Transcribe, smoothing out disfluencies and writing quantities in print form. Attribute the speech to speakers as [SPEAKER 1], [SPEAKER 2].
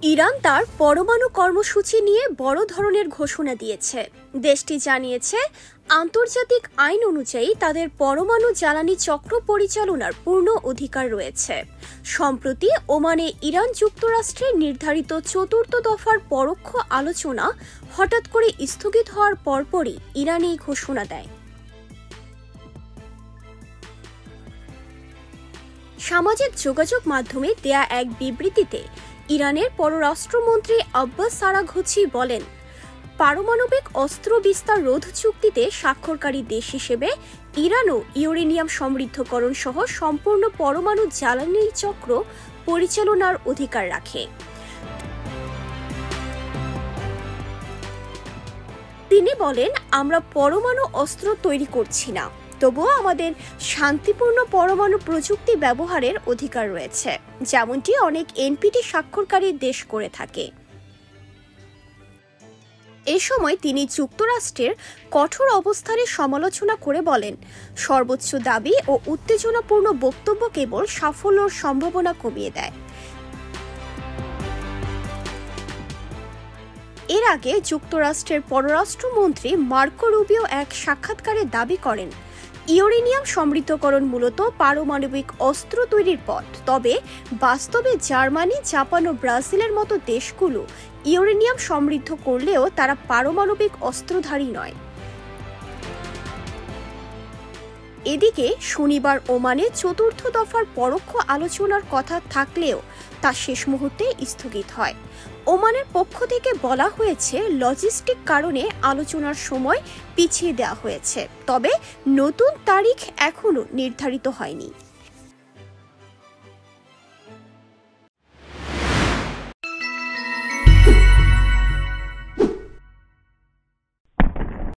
[SPEAKER 1] Iran তার পরমাণু কর্মসূচি নিয়ে বড় ধরনের ঘোষণা দিয়েছে। দেশটি জানিয়েছে, আন্তর্জাতিক আইন অনুযায়ী তাদের পরমাণু জ্বালানি চক্র পরিচালনার পূর্ণ অধিকার রয়েছে। সম্প্রতি ওমানে ইরান যুক্তরাষ্ট্রের নির্ধারিত চতুর্থ দফার পরোক্ষ আলোচনা হঠাৎ করে স্থগিত হওয়ার পরপরই ইরান এই ঘোষণা দেয়। সামাজিক যোগাযোগ মাধ্যমে দেয়া এক বিবৃতিতে ইরানের পররাষ্ট্রমন্ত্রী আব্বাস আরাঘচি বলেন, পারমাণবিক অস্ত্র বিস্তার রোধ চুক্তিতে স্বাক্ষরকারী দেশ হিসেবে ইরানও ইউরেনিয়াম সমৃদ্ধকরণ সহ সম্পূর্ণ পরমাণু জ্বালানি চক্র পরিচালনার অধিকার রাখে। তিনি বলেন, আমরা পরমাণু অস্ত্র তৈরি করছি না, তবুও আমাদের শান্তিপূর্ণ পরমাণু প্রযুক্তি ব্যবহারের অধিকার রয়েছে, যেমনটি অনেক এনপিটি স্বাক্ষরকারী দেশ করে থাকে। এ সময় তিনি যুক্তরাষ্ট্রের কঠোর অবস্থানের সমালোচনা করে বলেন, সর্বোচ্চ দাবি ও উত্তেজনাপূর্ণ বক্তব্য কেবল সাফল্যর সম্ভাবনা কমিয়ে দেয়। এর আগে যুক্তরাষ্ট্রের পররাষ্ট্রমন্ত্রী মার্কো রুবিও এক সাক্ষাৎকারে দাবি করেন, ইউরেনিয়াম সমৃদ্ধকরণ মূলত পারমাণবিক অস্ত্র তৈরির পথ, তবে বাস্তবে জার্মানি, জাপান ও ব্রাজিলের মতো দেশগুলো ইউরেনিয়াম সমৃদ্ধ করলেও তারা পারমাণবিক অস্ত্রধারী নয়। এদিকে শনিবার ওমানে চতুর্থ দফার পরোক্ষ আলোচনার কথা থাকলেও তা শেষ মুহূর্তে স্থগিত হয়। ওমানের পক্ষ থেকে বলা হয়েছে, লজিস্টিক কারণে আলোচনার সময় পিছিয়ে দেওয়া হয়েছে, তবে নতুন তারিখ এখনো নির্ধারিত হয়নি।